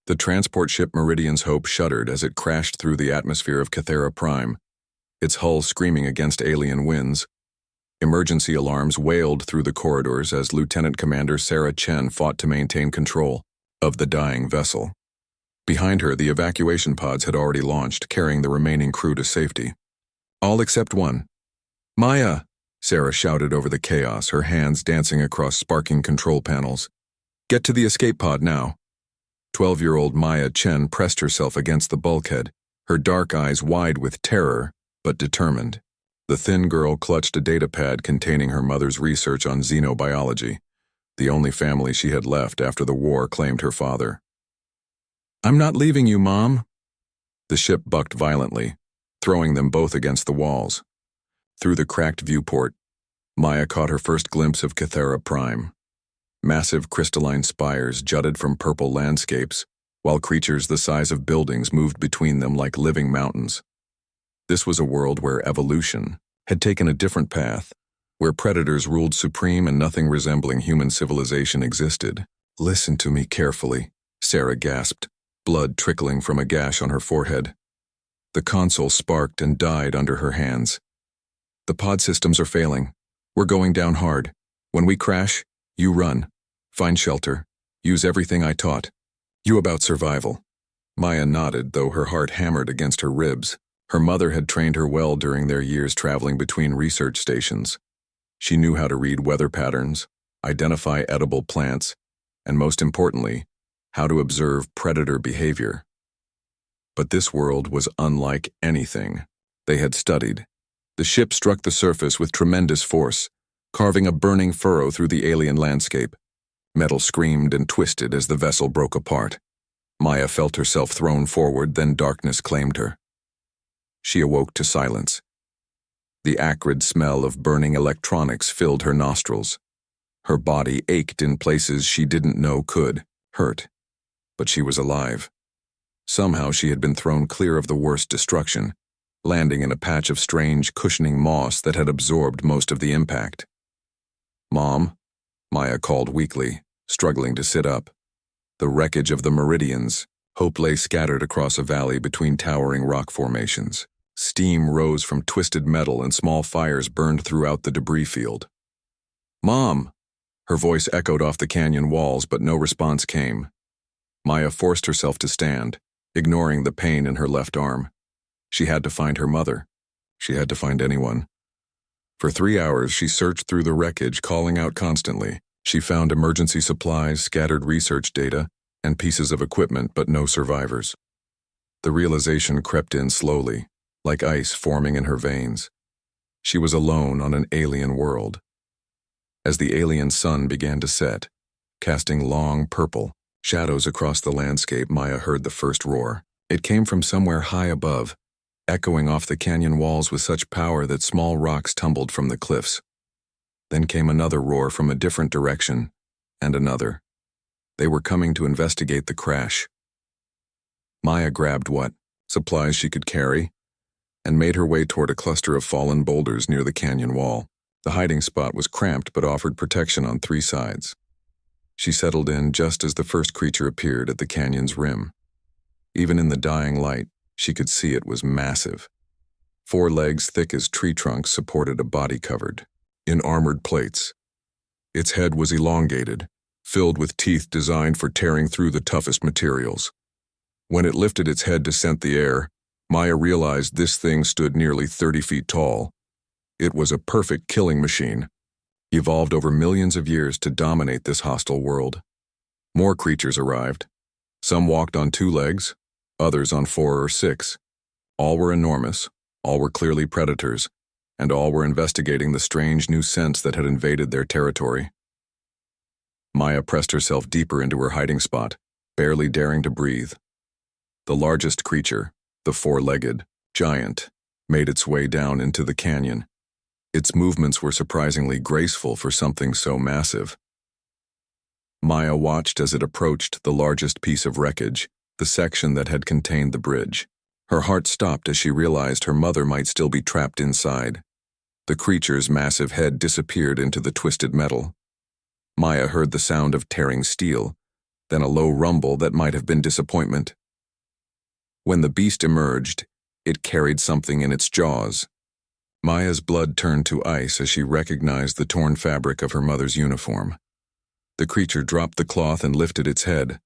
The transport ship Meridian's Hope shuddered as it crashed through the atmosphere of Cathera Prime, its hull screaming against alien winds. Emergency alarms wailed through the corridors as Lieutenant Commander Sarah Chen fought to maintain control of the dying vessel. Behind her, the evacuation pods had already launched, carrying the remaining crew to safety. All except one. "Maya!" Sarah shouted over the chaos, her hands dancing across sparking control panels. "Get to the escape pod now." 12-year-old Maya Chen pressed herself against the bulkhead, her dark eyes wide with terror, but determined. The thin girl clutched a datapad containing her mother's research on xenobiology, the only family she had left after the war claimed her father. "I'm not leaving you, Mom." The ship bucked violently, throwing them both against the walls. Through the cracked viewport, Maya caught her first glimpse of Cathera Prime. Massive crystalline spires jutted from purple landscapes, while creatures the size of buildings moved between them like living mountains. This was a world where evolution had taken a different path, where predators ruled supreme and nothing resembling human civilization existed. "Listen to me carefully," Sarah gasped, blood trickling from a gash on her forehead. The console sparked and died under her hands. "The pod systems are failing. We're going down hard. When we crash, you run. Find shelter. Use everything I taught. You about survival." Maya nodded, though her heart hammered against her ribs. Her mother had trained her well during their years traveling between research stations. She knew how to read weather patterns, identify edible plants, and most importantly, how to observe predator behavior. But this world was unlike anything they had studied. The ship struck the surface with tremendous force, carving a burning furrow through the alien landscape. Metal screamed and twisted as the vessel broke apart. Maya felt herself thrown forward, then darkness claimed her. She awoke to silence. The acrid smell of burning electronics filled her nostrils. Her body ached in places she didn't know could hurt, but she was alive. Somehow she had been thrown clear of the worst destruction, landing in a patch of strange, cushioning moss that had absorbed most of the impact. "Mom," Maya called weakly, struggling to sit up. The wreckage of the Meridians, Hope lay scattered across a valley between towering rock formations. Steam rose from twisted metal and small fires burned throughout the debris field. "Mom!" Her voice echoed off the canyon walls, but no response came. Maya forced herself to stand, ignoring the pain in her left arm. She had to find her mother. She had to find anyone. For 3 hours, she searched through the wreckage, calling out constantly. She found emergency supplies, scattered research data, and pieces of equipment, but no survivors. The realization crept in slowly, like ice forming in her veins. She was alone on an alien world. As the alien sun began to set, casting long purple shadows across the landscape, Maya heard the first roar. It came from somewhere high above, echoing off the canyon walls with such power that small rocks tumbled from the cliffs. Then came another roar from a different direction, and another. They were coming to investigate the crash. Maya grabbed what supplies she could carry and made her way toward a cluster of fallen boulders near the canyon wall. The hiding spot was cramped but offered protection on 3 sides. She settled in just as the first creature appeared at the canyon's rim. Even in the dying light, she could see it was massive. 4 legs thick as tree trunks supported a body covered in armored plates. Its head was elongated, filled with teeth designed for tearing through the toughest materials. When it lifted its head to scent the air, Maya realized this thing stood nearly 30 feet tall. It was a perfect killing machine, evolved over millions of years to dominate this hostile world. More creatures arrived. Some walked on 2 legs, others on 4 or 6. All were enormous, all were clearly predators, and all were investigating the strange new scents that had invaded their territory. Maya pressed herself deeper into her hiding spot, barely daring to breathe. The largest creature, the 4-legged giant, made its way down into the canyon. Its movements were surprisingly graceful for something so massive. Maya watched as it approached the largest piece of wreckage, the section that had contained the bridge. Her heart stopped as she realized her mother might still be trapped inside. The creature's massive head disappeared into the twisted metal. Maya heard the sound of tearing steel, then a low rumble that might have been disappointment. When the beast emerged, it carried something in its jaws. Maya's blood turned to ice as she recognized the torn fabric of her mother's uniform. The creature dropped the cloth and lifted its head,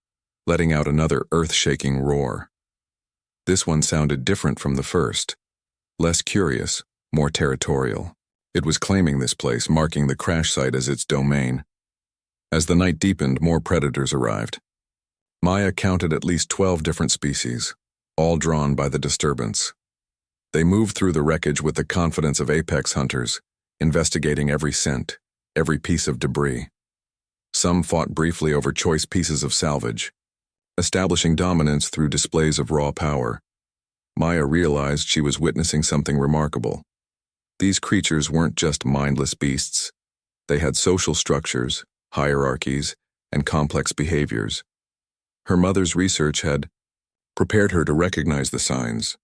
letting out another earth-shaking roar. This one sounded different from the first, less curious, more territorial. It was claiming this place, marking the crash site as its domain. As the night deepened, more predators arrived. Maya counted at least 12 different species, all drawn by the disturbance. They moved through the wreckage with the confidence of apex hunters, investigating every scent, every piece of debris. Some fought briefly over choice pieces of salvage, establishing dominance through displays of raw power. Maya realized she was witnessing something remarkable. These creatures weren't just mindless beasts. They had social structures, hierarchies, and complex behaviors. Her mother's research had prepared her to recognize the signs,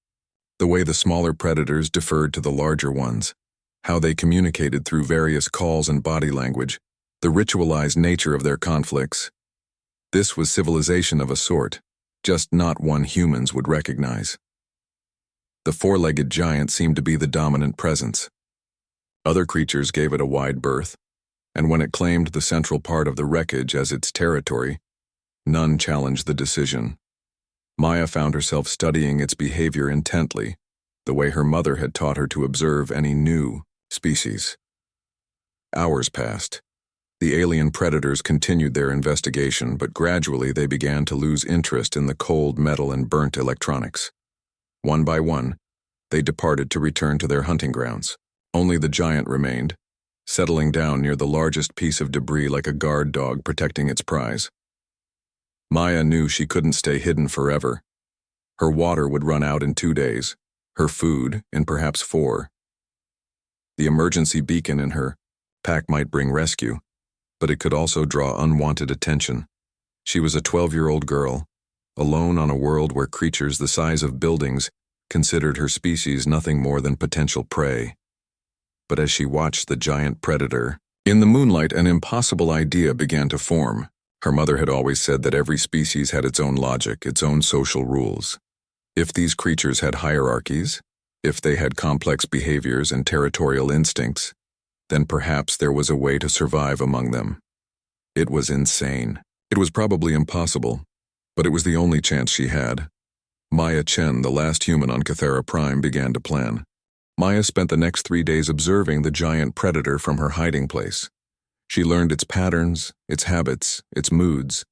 the way the smaller predators deferred to the larger ones, how they communicated through various calls and body language, the ritualized nature of their conflicts. This was civilization of a sort, just not one humans would recognize. The four-legged giant seemed to be the dominant presence. Other creatures gave it a wide berth, and when it claimed the central part of the wreckage as its territory, none challenged the decision. Maya found herself studying its behavior intently, the way her mother had taught her to observe any new species. Hours passed. The alien predators continued their investigation, but gradually they began to lose interest in the cold metal and burnt electronics. One by one, they departed to return to their hunting grounds. Only the giant remained, settling down near the largest piece of debris like a guard dog protecting its prize. Maya knew she couldn't stay hidden forever. Her water would run out in 2 days, her food in perhaps 4. The emergency beacon in her pack might bring rescue, but it could also draw unwanted attention. She was a 12-year-old girl, alone on a world where creatures the size of buildings considered her species nothing more than potential prey. But as she watched the giant predator, in the moonlight an impossible idea began to form. Her mother had always said that every species had its own logic, its own social rules. If these creatures had hierarchies, if they had complex behaviors and territorial instincts, then perhaps there was a way to survive among them. It was insane. It was probably impossible, but it was the only chance she had. Maya Chen, the last human on Cathera Prime, began to plan. Maya spent the next 3 days observing the giant predator from her hiding place. She learned its patterns, its habits, its moods.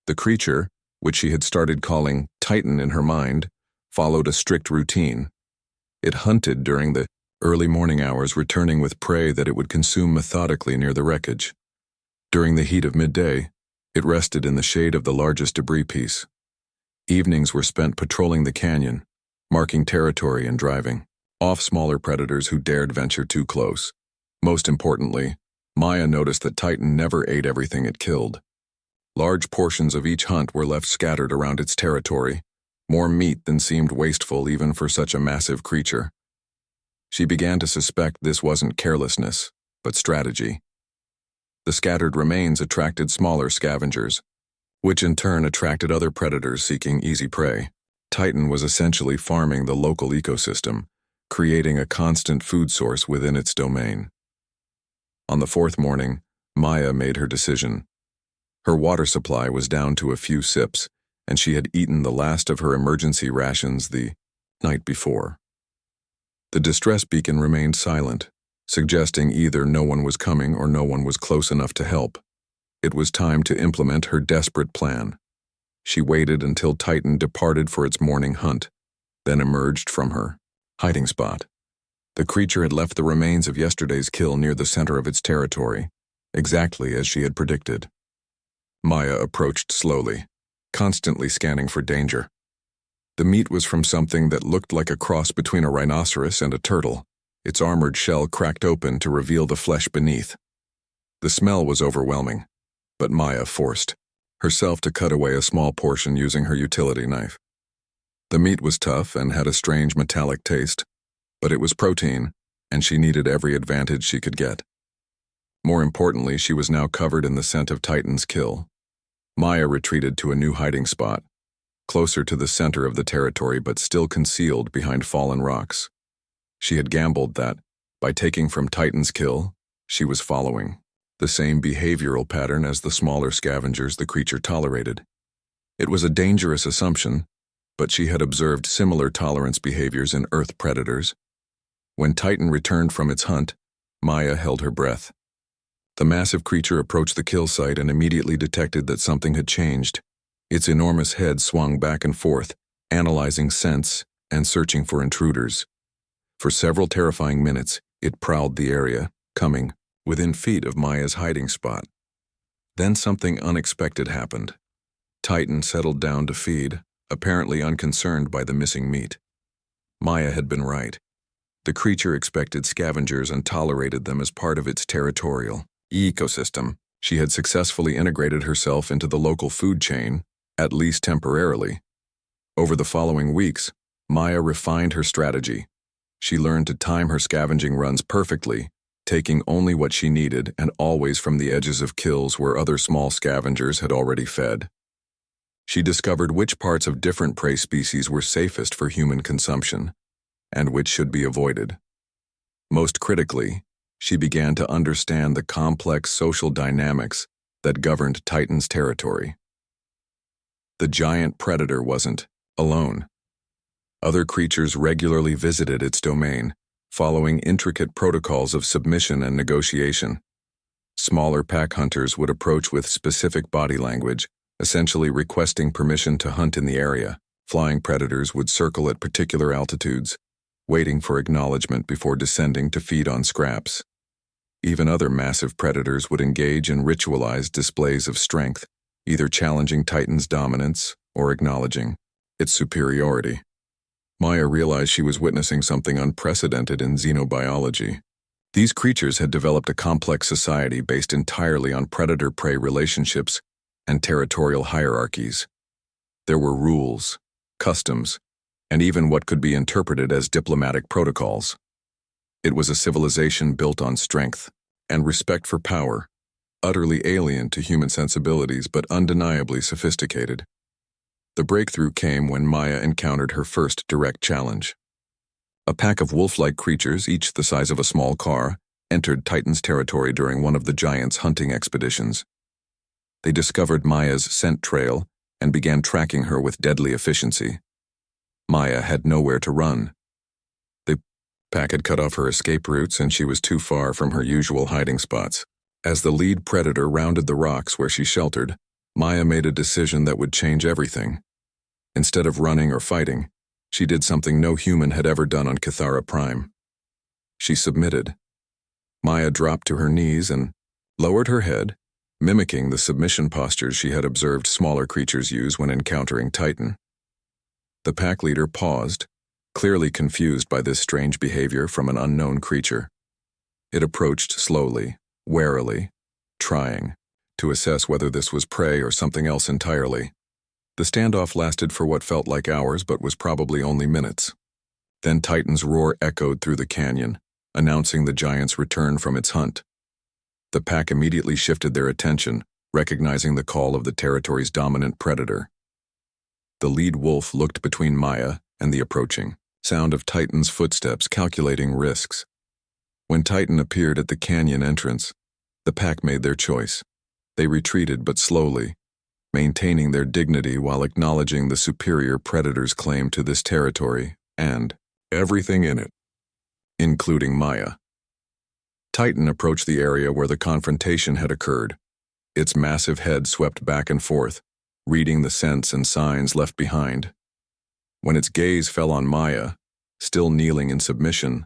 The creature, which she had started calling Titan in her mind, followed a strict routine. It hunted during the early morning hours, returning with prey that it would consume methodically near the wreckage. During the heat of midday, it rested in the shade of the largest debris piece. Evenings were spent patrolling the canyon, marking territory and driving off smaller predators who dared venture too close. Most importantly, Maya noticed that Titan never ate everything it killed. Large portions of each hunt were left scattered around its territory, more meat than seemed wasteful even for such a massive creature. She began to suspect this wasn't carelessness, but strategy. The scattered remains attracted smaller scavengers, which in turn attracted other predators seeking easy prey. Titan was essentially farming the local ecosystem, creating a constant food source within its domain. On the 4th morning, Maya made her decision. Her water supply was down to a few sips, and she had eaten the last of her emergency rations the night before. The distress beacon remained silent, suggesting either no one was coming or no one was close enough to help. It was time to implement her desperate plan. She waited until Titan departed for its morning hunt, then emerged from her hiding spot. The creature had left the remains of yesterday's kill near the center of its territory, exactly as she had predicted. Maya approached slowly, constantly scanning for danger. The meat was from something that looked like a cross between a rhinoceros and a turtle, its armored shell cracked open to reveal the flesh beneath. The smell was overwhelming, but Maya forced herself to cut away a small portion using her utility knife. The meat was tough and had a strange metallic taste, but it was protein, and she needed every advantage she could get. More importantly, she was now covered in the scent of Titan's kill. Maya retreated to a new hiding spot, closer to the center of the territory but still concealed behind fallen rocks. She had gambled that, by taking from Titan's kill, she was following the same behavioral pattern as the smaller scavengers the creature tolerated. It was a dangerous assumption, but she had observed similar tolerance behaviors in Earth predators. When Titan returned from its hunt, Maya held her breath. The massive creature approached the kill site and immediately detected that something had changed. Its enormous head swung back and forth, analyzing scents and searching for intruders. For several terrifying minutes, it prowled the area, coming within feet of Maya's hiding spot. Then something unexpected happened. Titan settled down to feed, apparently unconcerned by the missing meat. Maya had been right. The creature expected scavengers and tolerated them as part of its territorial ecosystem. She had successfully integrated herself into the local food chain, at least temporarily. Over the following weeks, Maya refined her strategy. She learned to time her scavenging runs perfectly, taking only what she needed and always from the edges of kills where other small scavengers had already fed. She discovered which parts of different prey species were safest for human consumption, and which should be avoided. Most critically, she began to understand the complex social dynamics that governed Titan's territory. The giant predator wasn't alone. Other creatures regularly visited its domain, following intricate protocols of submission and negotiation. Smaller pack hunters would approach with specific body language, essentially requesting permission to hunt in the area. Flying predators would circle at particular altitudes, waiting for acknowledgement before descending to feed on scraps. Even other massive predators would engage in ritualized displays of strength, either challenging Titan's dominance or acknowledging its superiority. Maya realized she was witnessing something unprecedented in xenobiology. These creatures had developed a complex society based entirely on predator-prey relationships and territorial hierarchies. There were rules, customs, and even what could be interpreted as diplomatic protocols. It was a civilization built on strength and respect for power, utterly alien to human sensibilities but undeniably sophisticated. The breakthrough came when Maya encountered her first direct challenge. A pack of wolf-like creatures, each the size of a small car, entered Titan's territory during one of the giant's hunting expeditions. They discovered Maya's scent trail and began tracking her with deadly efficiency. Maya had nowhere to run. The pack had cut off her escape routes and she was too far from her usual hiding spots. As the lead predator rounded the rocks where she sheltered, Maya made a decision that would change everything. Instead of running or fighting, she did something no human had ever done on Cathara Prime. She submitted. Maya dropped to her knees and lowered her head, mimicking the submission postures she had observed smaller creatures use when encountering Titan. The pack leader paused, clearly confused by this strange behavior from an unknown creature. It approached slowly, warily, trying to assess whether this was prey or something else entirely. The standoff lasted for what felt like hours but was probably only minutes. Then Titan's roar echoed through the canyon, announcing the giant's return from its hunt. The pack immediately shifted their attention, recognizing the call of the territory's dominant predator. The lead wolf looked between Maya and the approaching sound of Titan's footsteps, calculating risks. When Titan appeared at the canyon entrance, the pack made their choice. They retreated but slowly, maintaining their dignity while acknowledging the superior predator's claim to this territory and everything in it, including Maya. Titan approached the area where the confrontation had occurred. Its massive head swept back and forth, reading the scents and signs left behind. When its gaze fell on Maya, still kneeling in submission,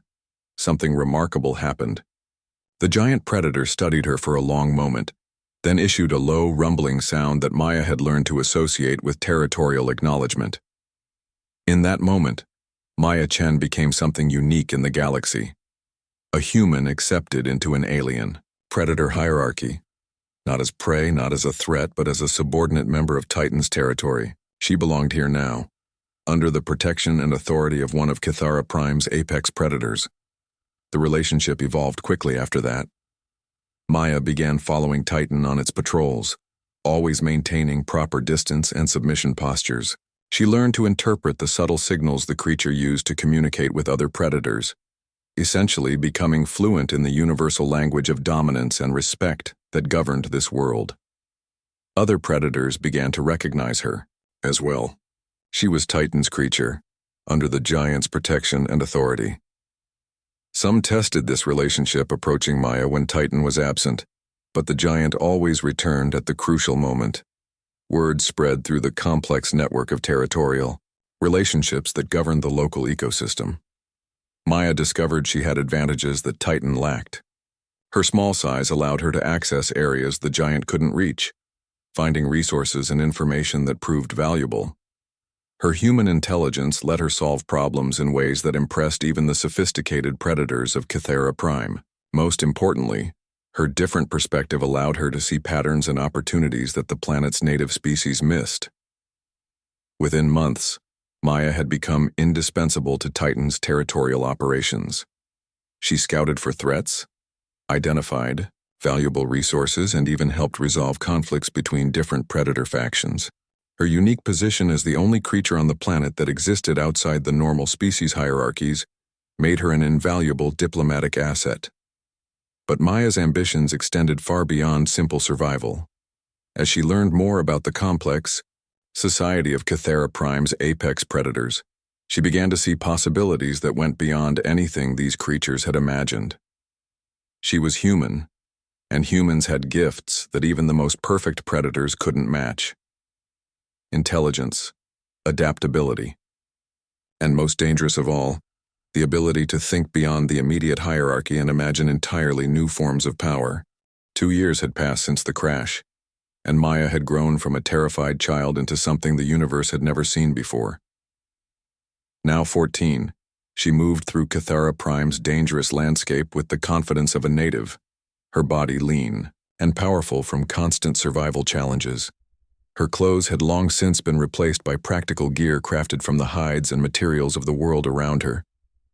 something remarkable happened. The giant predator studied her for a long moment, then issued a low, rumbling sound that Maya had learned to associate with territorial acknowledgement. In that moment, Maya Chen became something unique in the galaxy. A human accepted into an alien predator hierarchy. Not as prey, not as a threat, but as a subordinate member of Titan's territory. She belonged here now, under the protection and authority of one of Cathara Prime's apex predators. The relationship evolved quickly after that. Maya began following Titan on its patrols, always maintaining proper distance and submission postures. She learned to interpret the subtle signals the creature used to communicate with other predators, essentially becoming fluent in the universal language of dominance and respect that governed this world. Other predators began to recognize her as well. She was Titan's creature, under the giant's protection and authority. Some tested this relationship approaching Maya when Titan was absent, but the giant always returned at the crucial moment. Word spread through the complex network of territorial relationships that governed the local ecosystem. Maya discovered she had advantages that Titan lacked. Her small size allowed her to access areas the giant couldn't reach, finding resources and information that proved valuable. Her human intelligence let her solve problems in ways that impressed even the sophisticated predators of Kythera Prime. Most importantly, her different perspective allowed her to see patterns and opportunities that the planet's native species missed. Within months, Maya had become indispensable to Titan's territorial operations. She scouted for threats, identified valuable resources, and even helped resolve conflicts between different predator factions. Her unique position as the only creature on the planet that existed outside the normal species hierarchies made her an invaluable diplomatic asset. But Maya's ambitions extended far beyond simple survival. As she learned more about the complex society of Kythera Prime's apex predators, she began to see possibilities that went beyond anything these creatures had imagined. She was human, and humans had gifts that even the most perfect predators couldn't match. Intelligence, adaptability, and most dangerous of all, the ability to think beyond the immediate hierarchy and imagine entirely new forms of power. 2 years had passed since the crash, and Maya had grown from a terrified child into something the universe had never seen before. Now 14, she moved through Kythera Prime's dangerous landscape with the confidence of a native, her body lean and powerful from constant survival challenges. Her clothes had long since been replaced by practical gear crafted from the hides and materials of the world around her.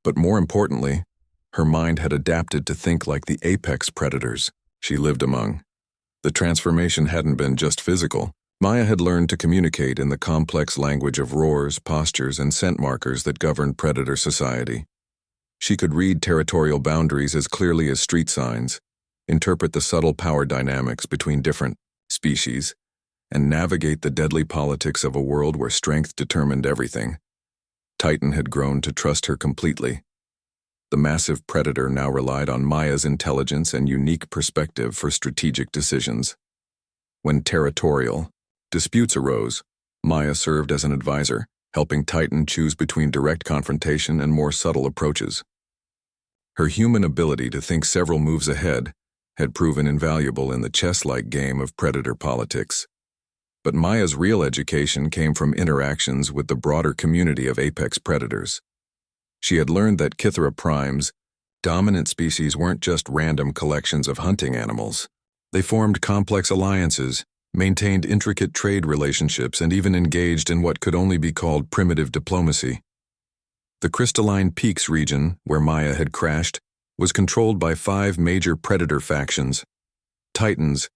But more importantly, her mind had adapted to think like the apex predators she lived among. The transformation hadn't been just physical. Maya had learned to communicate in the complex language of roars, postures, and scent markers that governed predator society. She could read territorial boundaries as clearly as street signs, interpret the subtle power dynamics between different species, and navigate the deadly politics of a world where strength determined everything. Titan had grown to trust her completely. The massive predator now relied on Maya's intelligence and unique perspective for strategic decisions. When territorial disputes arose, Maya served as an advisor, helping Titan choose between direct confrontation and more subtle approaches. Her human ability to think several moves ahead had proven invaluable in the chess-like game of predator politics. But Maya's real education came from interactions with the broader community of apex predators. She had learned that Kythera Prime's dominant species weren't just random collections of hunting animals. They formed complex alliances, maintained intricate trade relationships, and even engaged in what could only be called primitive diplomacy. The Crystalline Peaks region, where Maya had crashed, was controlled by 5 major predator factions. Titans'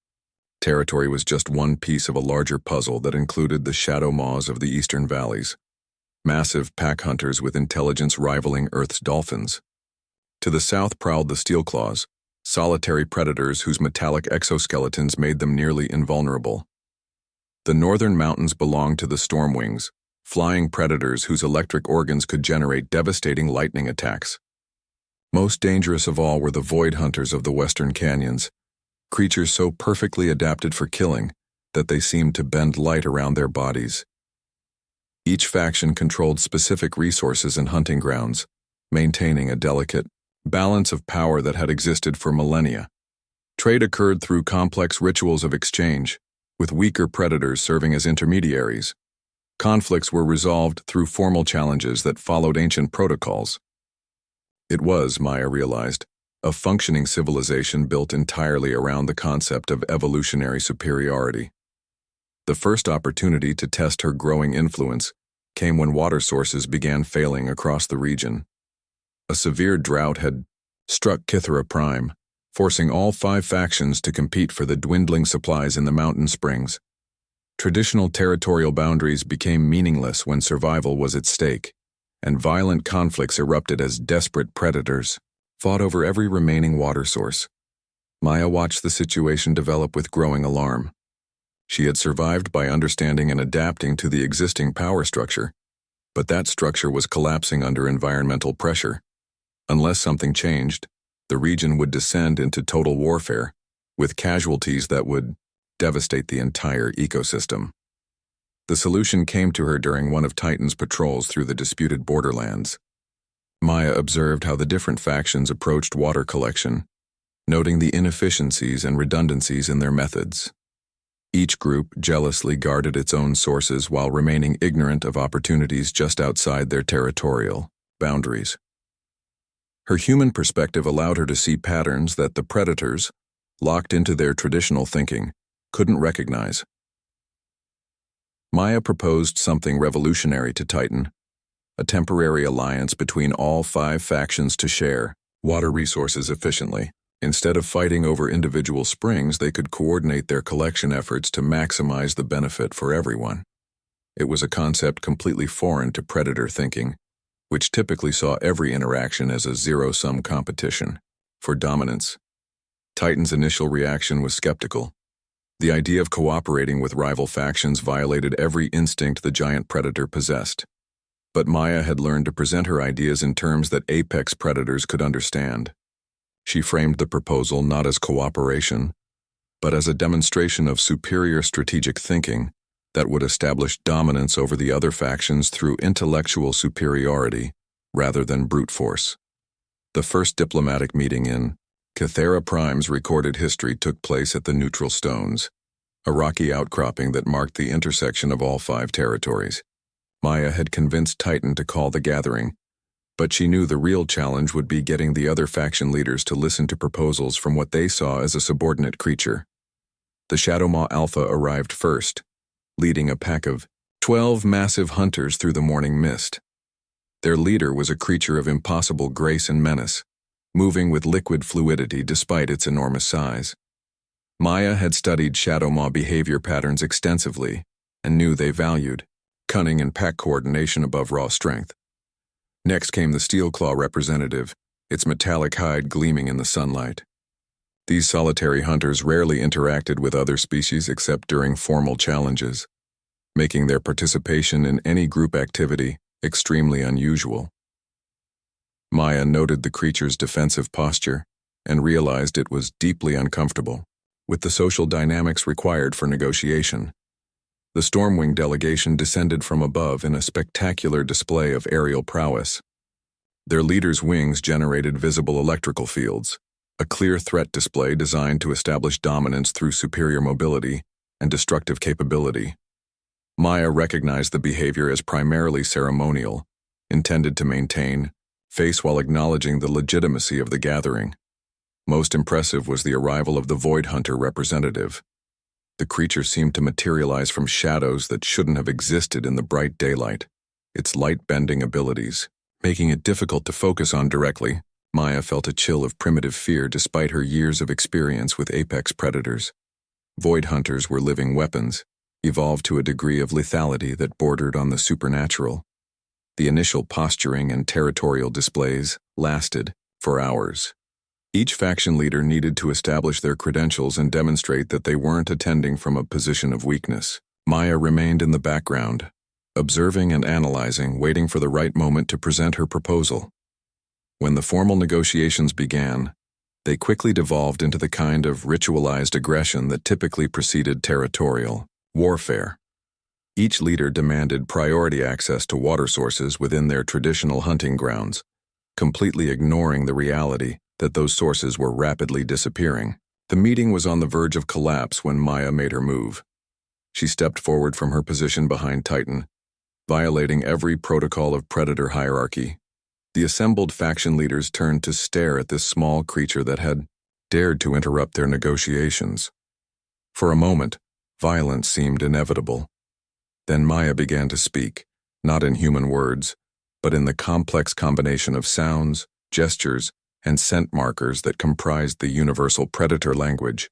territory was just one piece of a larger puzzle that included the shadow maws of the eastern valleys, massive pack hunters with intelligence rivaling Earth's dolphins. To the south prowled the steelclaws, solitary predators whose metallic exoskeletons made them nearly invulnerable. The northern mountains belonged to the stormwings, flying predators whose electric organs could generate devastating lightning attacks. Most dangerous of all were the void hunters of the western canyons, creatures so perfectly adapted for killing that they seemed to bend light around their bodies. Each faction controlled specific resources and hunting grounds, maintaining a delicate balance of power that had existed for millennia. Trade occurred through complex rituals of exchange, with weaker predators serving as intermediaries. Conflicts were resolved through formal challenges that followed ancient protocols. It was, Maya realized, a functioning civilization built entirely around the concept of evolutionary superiority. The first opportunity to test her growing influence came when water sources began failing across the region. A severe drought had struck Kythera Prime, forcing all 5 factions to compete for the dwindling supplies in the mountain springs. Traditional territorial boundaries became meaningless when survival was at stake, and violent conflicts erupted as desperate predators fought over every remaining water source. Maya watched the situation develop with growing alarm. She had survived by understanding and adapting to the existing power structure, but that structure was collapsing under environmental pressure. Unless something changed, the region would descend into total warfare, with casualties that would devastate the entire ecosystem. The solution came to her during one of Titan's patrols through the disputed borderlands. Maya observed how the different factions approached water collection, noting the inefficiencies and redundancies in their methods. Each group jealously guarded its own sources while remaining ignorant of opportunities just outside their territorial boundaries. Her human perspective allowed her to see patterns that the predators, locked into their traditional thinking, couldn't recognize. Maya proposed something revolutionary to Titan, a temporary alliance between all 5 factions to share water resources efficiently. Instead of fighting over individual springs, they could coordinate their collection efforts to maximize the benefit for everyone. It was a concept completely foreign to predator thinking, which typically saw every interaction as a zero-sum competition for dominance. Titan's initial reaction was skeptical. The idea of cooperating with rival factions violated every instinct the giant predator possessed. But Maya had learned to present her ideas in terms that apex predators could understand. She framed the proposal not as cooperation, but as a demonstration of superior strategic thinking that would establish dominance over the other factions through intellectual superiority rather than brute force. The first diplomatic meeting in Cathera Prime's recorded history took place at the Neutral Stones, a rocky outcropping that marked the intersection of all 5 territories. Maya had convinced Titan to call the gathering, but she knew the real challenge would be getting the other faction leaders to listen to proposals from what they saw as a subordinate creature. The Shadowmaw Alpha arrived first, leading a pack of 12 massive hunters through the morning mist. Their leader was a creature of impossible grace and menace, moving with liquid fluidity despite its enormous size. Maya had studied Shadowmaw behavior patterns extensively and knew they valued cunning and pack coordination above raw strength. Next came the Steelclaw representative, its metallic hide gleaming in the sunlight. These solitary hunters rarely interacted with other species except during formal challenges, making their participation in any group activity extremely unusual. Maya noted the creature's defensive posture and realized it was deeply uncomfortable with the social dynamics required for negotiation. The Stormwing delegation descended from above in a spectacular display of aerial prowess. Their leader's wings generated visible electrical fields, a clear threat display designed to establish dominance through superior mobility and destructive capability. Maya recognized the behavior as primarily ceremonial, intended to maintain face while acknowledging the legitimacy of the gathering. Most impressive was the arrival of the Void Hunter representative. The creature seemed to materialize from shadows that shouldn't have existed in the bright daylight, its light-bending abilities making it difficult to focus on directly. Maya felt a chill of primitive fear despite her years of experience with apex predators. Void Hunters were living weapons, evolved to a degree of lethality that bordered on the supernatural. The initial posturing and territorial displays lasted for hours. Each faction leader needed to establish their credentials and demonstrate that they weren't attending from a position of weakness. Maya remained in the background, observing and analyzing, waiting for the right moment to present her proposal. When the formal negotiations began, they quickly devolved into the kind of ritualized aggression that typically preceded territorial warfare. Each leader demanded priority access to water sources within their traditional hunting grounds, completely ignoring the reality that those sources were rapidly disappearing. The meeting was on the verge of collapse when Maya made her move. She stepped forward from her position behind Titan, violating every protocol of predator hierarchy. The assembled faction leaders turned to stare at this small creature that had dared to interrupt their negotiations. For a moment, violence seemed inevitable. Then Maya began to speak, not in human words, but in the complex combination of sounds, gestures, and scent markers that comprised the universal predator language.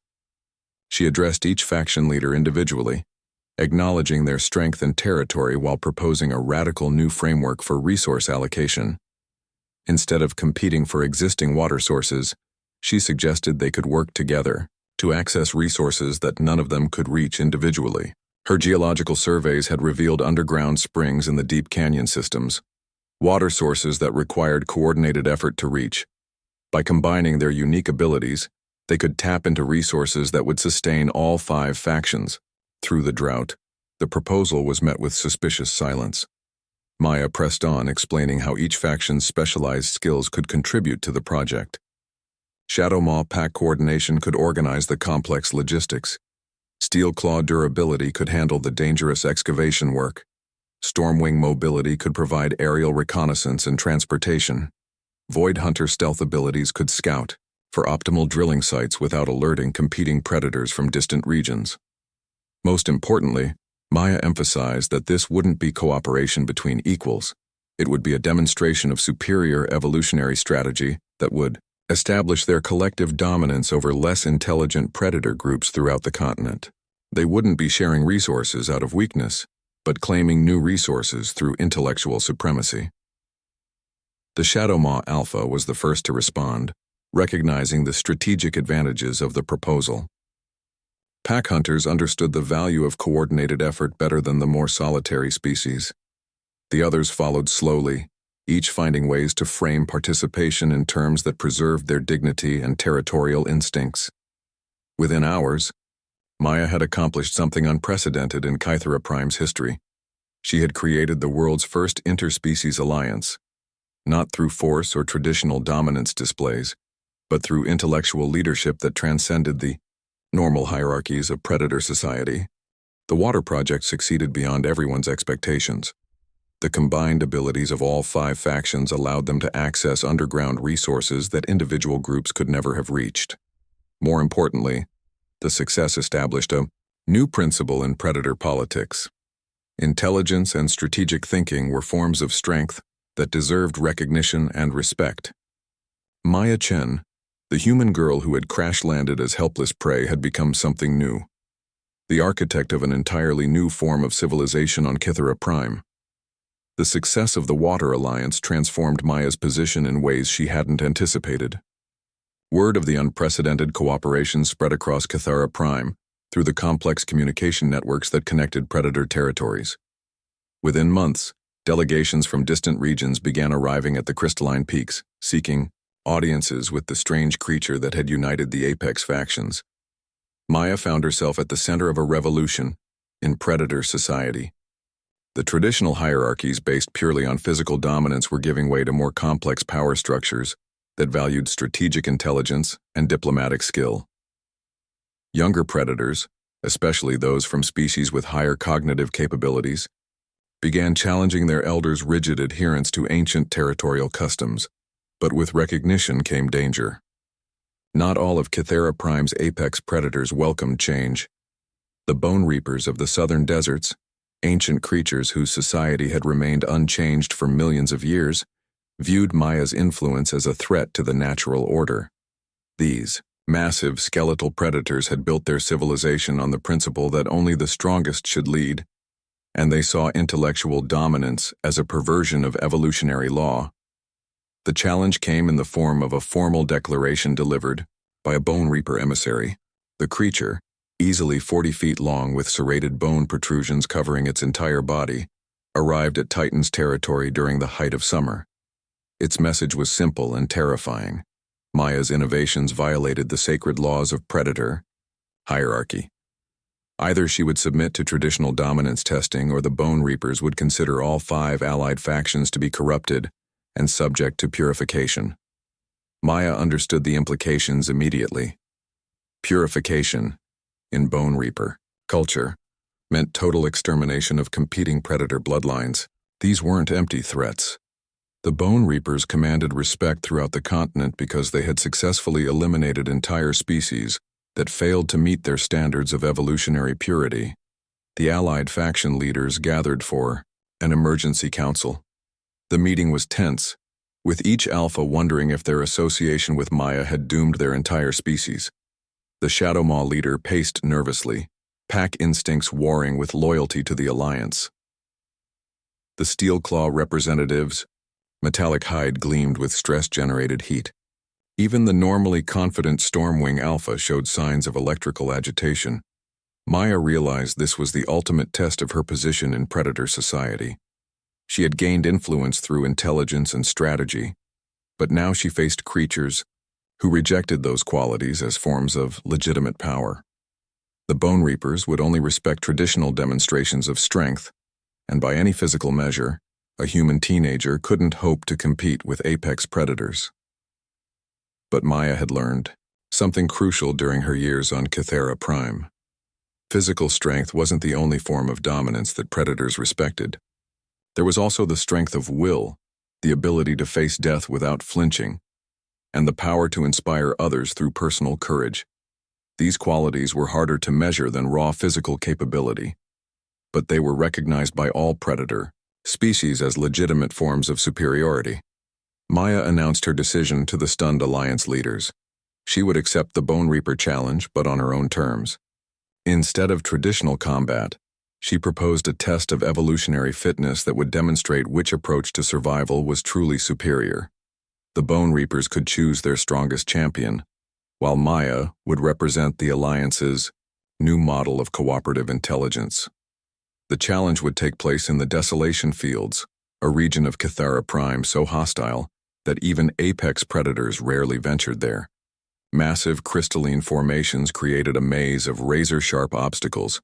She addressed each faction leader individually, acknowledging their strength and territory while proposing a radical new framework for resource allocation. Instead of competing for existing water sources, she suggested they could work together to access resources that none of them could reach individually. Her geological surveys had revealed underground springs in the deep canyon systems, water sources that required coordinated effort to reach. By combining their unique abilities, they could tap into resources that would sustain all 5 factions. Through the drought, the proposal was met with suspicious silence. Maya pressed on, explaining how each faction's specialized skills could contribute to the project. Shadow Maw pack coordination could organize the complex logistics. Steel Claw durability could handle the dangerous excavation work. Stormwing mobility could provide aerial reconnaissance and transportation. Void Hunter stealth abilities could scout for optimal drilling sites without alerting competing predators from distant regions. Most importantly, Maya emphasized that this wouldn't be cooperation between equals. It would be a demonstration of superior evolutionary strategy that would establish their collective dominance over less intelligent predator groups throughout the continent. They wouldn't be sharing resources out of weakness, but claiming new resources through intellectual supremacy. The Shadow Maw Alpha was the first to respond, recognizing the strategic advantages of the proposal. Pack hunters understood the value of coordinated effort better than the more solitary species. The others followed slowly, each finding ways to frame participation in terms that preserved their dignity and territorial instincts. Within hours, Maya had accomplished something unprecedented in Kythera Prime's history. She had created the world's first interspecies alliance, not through force or traditional dominance displays, but through intellectual leadership that transcended the normal hierarchies of predator society. The Water Project succeeded beyond everyone's expectations. The combined abilities of all 5 factions allowed them to access underground resources that individual groups could never have reached. More importantly, the success established a new principle in predator politics. Intelligence and strategic thinking were forms of strength that deserved recognition and respect. Maya Chen, the human girl who had crash-landed as helpless prey, had become something new. The architect of an entirely new form of civilization on Kythera Prime. The success of the Water Alliance transformed Maya's position in ways she hadn't anticipated. Word of the unprecedented cooperation spread across Kythera Prime through the complex communication networks that connected predator territories. Within months, delegations from distant regions began arriving at the crystalline peaks, seeking audiences with the strange creature that had united the apex factions. Maya found herself at the center of a revolution in predator society. The traditional hierarchies based purely on physical dominance were giving way to more complex power structures that valued strategic intelligence and diplomatic skill. Younger predators, especially those from species with higher cognitive capabilities, began challenging their elders' rigid adherence to ancient territorial customs. But with recognition came danger. Not all of Kythera Prime's apex predators welcomed change. The Bone Reapers of the southern deserts, ancient creatures whose society had remained unchanged for millions of years, viewed Maya's influence as a threat to the natural order. These massive skeletal predators had built their civilization on the principle that only the strongest should lead, and they saw intellectual dominance as a perversion of evolutionary law. The challenge came in the form of a formal declaration delivered by a Bone Reaper emissary. The creature, easily 40 feet long with serrated bone protrusions covering its entire body, arrived at Titan's territory during the height of summer. Its message was simple and terrifying. Maya's innovations violated the sacred laws of predator hierarchy. Either she would submit to traditional dominance testing, or the Bone Reapers would consider all 5 allied factions to be corrupted and subject to purification. Maya understood the implications immediately. Purification, in Bone Reaper culture, meant total extermination of competing predator bloodlines. These weren't empty threats. The Bone Reapers commanded respect throughout the continent because they had successfully eliminated entire species that failed to meet their standards of evolutionary purity. The allied faction leaders gathered for an emergency council. The meeting was tense, with each alpha wondering if their association with Maya had doomed their entire species. The Shadow Maw leader paced nervously, pack instincts warring with loyalty to the Alliance. The steel claw representatives' metallic hide gleamed with stress-generated heat. Even the normally confident Stormwing Alpha showed signs of electrical agitation. Maya realized this was the ultimate test of her position in Predator society. She had gained influence through intelligence and strategy, but now she faced creatures who rejected those qualities as forms of legitimate power. The Bone Reapers would only respect traditional demonstrations of strength, and by any physical measure, a human teenager couldn't hope to compete with apex predators. But Maya had learned something crucial during her years on Kythera Prime. Physical strength wasn't the only form of dominance that predators respected. There was also the strength of will, the ability to face death without flinching, and the power to inspire others through personal courage. These qualities were harder to measure than raw physical capability, but they were recognized by all predator species as legitimate forms of superiority. Maya announced her decision to the stunned Alliance leaders. She would accept the Bone Reaper challenge, but on her own terms. Instead of traditional combat, she proposed a test of evolutionary fitness that would demonstrate which approach to survival was truly superior. The Bone Reapers could choose their strongest champion, while Maya would represent the Alliance's new model of cooperative intelligence. The challenge would take place in the Desolation Fields, a region of Kythera Prime so hostile that even apex predators rarely ventured there. Massive crystalline formations created a maze of razor-sharp obstacles,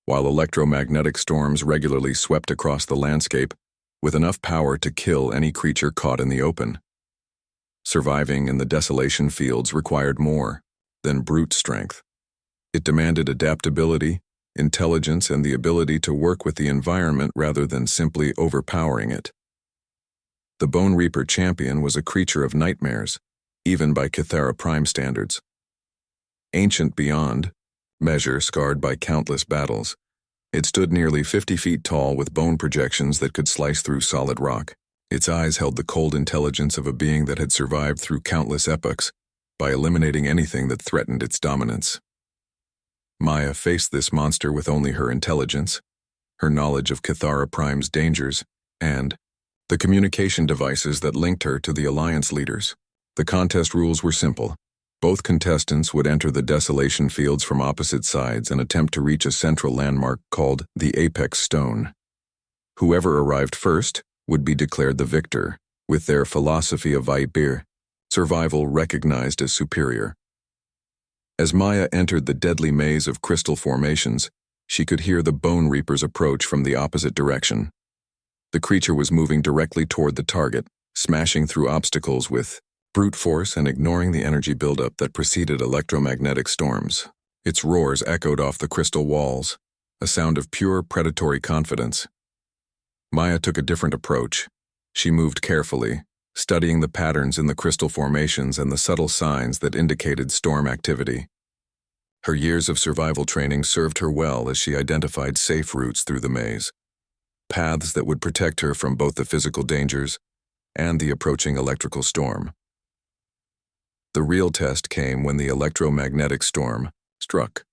while electromagnetic storms regularly swept across the landscape with enough power to kill any creature caught in the open. Surviving in the Desolation Fields required more than brute strength. It demanded adaptability, intelligence, and the ability to work with the environment rather than simply overpowering it. The Bone Reaper champion was a creature of nightmares, even by Kythera Prime standards. Ancient beyond measure, scarred by countless battles, it stood nearly 50 feet tall with bone projections that could slice through solid rock. Its eyes held the cold intelligence of a being that had survived through countless epochs by eliminating anything that threatened its dominance. Maya faced this monster with only her intelligence, her knowledge of Kythera Prime's dangers, and the communication devices that linked her to the Alliance leaders. The contest rules were simple. Both contestants would enter the Desolation Fields from opposite sides and attempt to reach a central landmark called the Apex Stone. Whoever arrived first would be declared the victor, with their philosophy of Vaipir, survival recognized as superior. As Maya entered the deadly maze of crystal formations, she could hear the Bone Reapers approach from the opposite direction. The creature was moving directly toward the target, smashing through obstacles with brute force and ignoring the energy buildup that preceded electromagnetic storms. Its roars echoed off the crystal walls, a sound of pure predatory confidence. Maya took a different approach. She moved carefully, studying the patterns in the crystal formations and the subtle signs that indicated storm activity. Her years of survival training served her well as she identified safe routes through the maze, paths that would protect her from both the physical dangers and the approaching electrical storm. The real test came when the electromagnetic storm struck.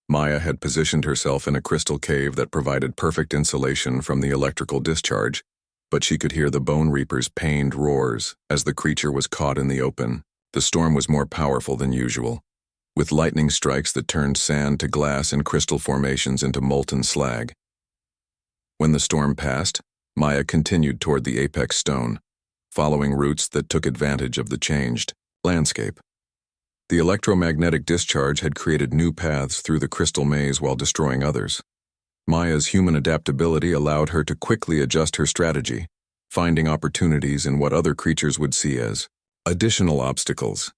Maya had positioned herself in a crystal cave that provided perfect insulation from the electrical discharge, but she could hear the Bone Reaper's pained roars as the creature was caught in the open. The storm was more powerful than usual, with lightning strikes that turned sand to glass and crystal formations into molten slag. When the storm passed, Maya continued toward the Apex Stone, following routes that took advantage of the changed landscape. The electromagnetic discharge had created new paths through the crystal maze while destroying others. Maya's human adaptability allowed her to quickly adjust her strategy, finding opportunities in what other creatures would see as additional obstacles.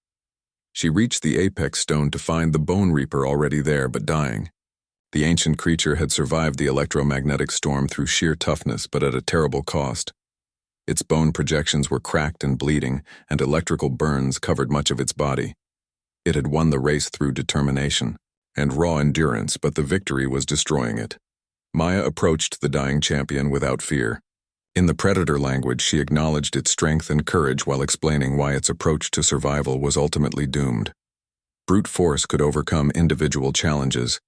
She reached the Apex Stone to find the Bone Reaper already there but dying. The ancient creature had survived the electromagnetic storm through sheer toughness but at a terrible cost. Its bone projections were cracked and bleeding, and electrical burns covered much of its body. It had won the race through determination and raw endurance, but the victory was destroying it. Maya approached the dying champion without fear. In the predator language, she acknowledged its strength and courage while explaining why its approach to survival was ultimately doomed. Brute force could overcome individual challenges,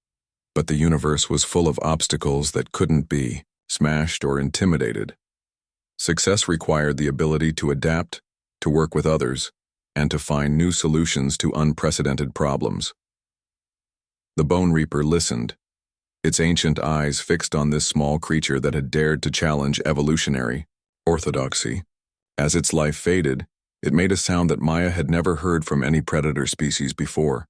But the universe was full of obstacles that couldn't be smashed or intimidated. Success required the ability to adapt, to work with others, and to find new solutions to unprecedented problems. The Bone Reaper listened, its ancient eyes fixed on this small creature that had dared to challenge evolutionary orthodoxy. As its life faded, it made a sound that Maya had never heard from any predator species before,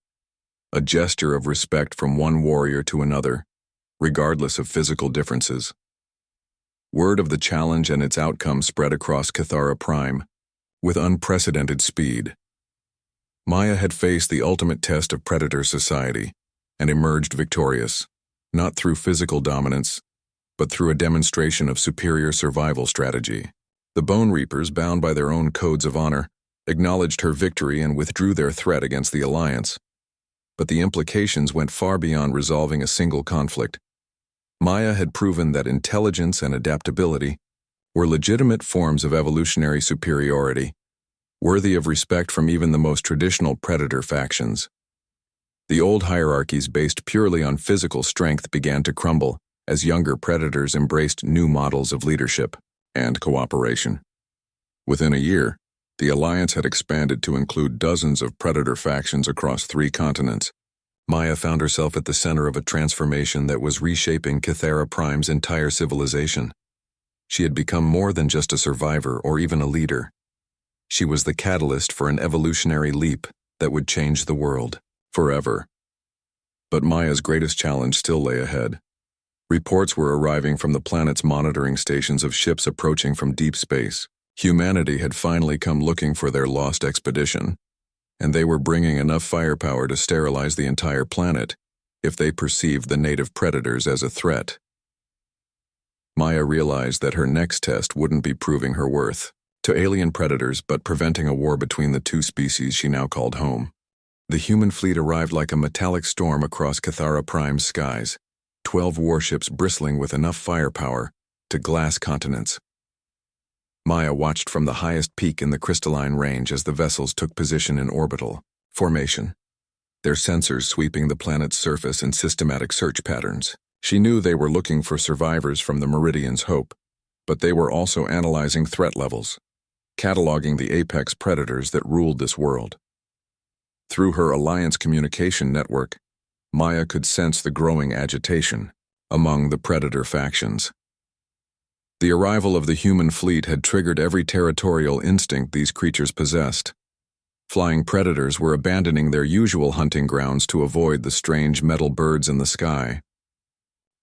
a gesture of respect from one warrior to another, regardless of physical differences. Word of the challenge and its outcome spread across Cathara Prime with unprecedented speed. Maya had faced the ultimate test of predator society and emerged victorious, not through physical dominance, but through a demonstration of superior survival strategy. The Bone Reapers, bound by their own codes of honor, acknowledged her victory and withdrew their threat against the Alliance. But the implications went far beyond resolving a single conflict. Maya had proven that intelligence and adaptability were legitimate forms of evolutionary superiority, worthy of respect from even the most traditional predator factions. The old hierarchies based purely on physical strength began to crumble as younger predators embraced new models of leadership and cooperation. Within a year, the Alliance had expanded to include dozens of predator factions across 3 continents. Maya found herself at the center of a transformation that was reshaping Cathara Prime's entire civilization. She had become more than just a survivor or even a leader. She was the catalyst for an evolutionary leap that would change the world forever. But Maya's greatest challenge still lay ahead. Reports were arriving from the planet's monitoring stations of ships approaching from deep space. Humanity had finally come looking for their lost expedition, and they were bringing enough firepower to sterilize the entire planet if they perceived the native predators as a threat. Maya realized that her next test wouldn't be proving her worth to alien predators but preventing a war between the 2 species she now called home. The human fleet arrived like a metallic storm across Cathara Prime's skies, 12 warships bristling with enough firepower to glass continents. Maya watched from the highest peak in the crystalline range as the vessels took position in orbital formation, their sensors sweeping the planet's surface in systematic search patterns. She knew they were looking for survivors from the Meridian's Hope, but they were also analyzing threat levels, cataloging the apex predators that ruled this world. Through her Alliance communication network, Maya could sense the growing agitation among the predator factions. The arrival of the human fleet had triggered every territorial instinct these creatures possessed. Flying predators were abandoning their usual hunting grounds to avoid the strange metal birds in the sky.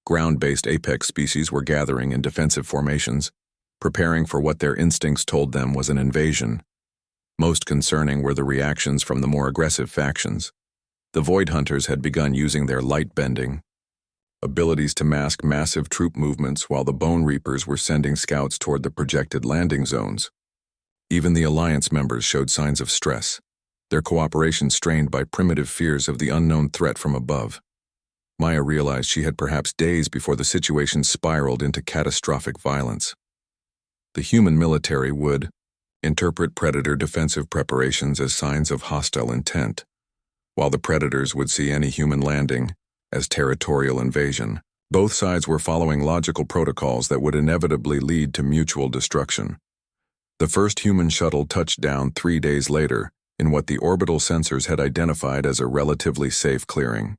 Ground-based apex species were gathering in defensive formations, preparing for what their instincts told them was an invasion. Most concerning were the reactions from the more aggressive factions. The Void Hunters had begun using their light-bending abilities to mask massive troop movements, while the Bone Reapers were sending scouts toward the projected landing zones. Even the Alliance members showed signs of stress, their cooperation strained by primitive fears of the unknown threat from above. Maya realized she had perhaps days before the situation spiraled into catastrophic violence. The human military would interpret predator defensive preparations as signs of hostile intent, while the predators would see any human landing as territorial invasion. Both sides were following logical protocols that would inevitably lead to mutual destruction. The first human shuttle touched down 3 days later in what the orbital sensors had identified as a relatively safe clearing.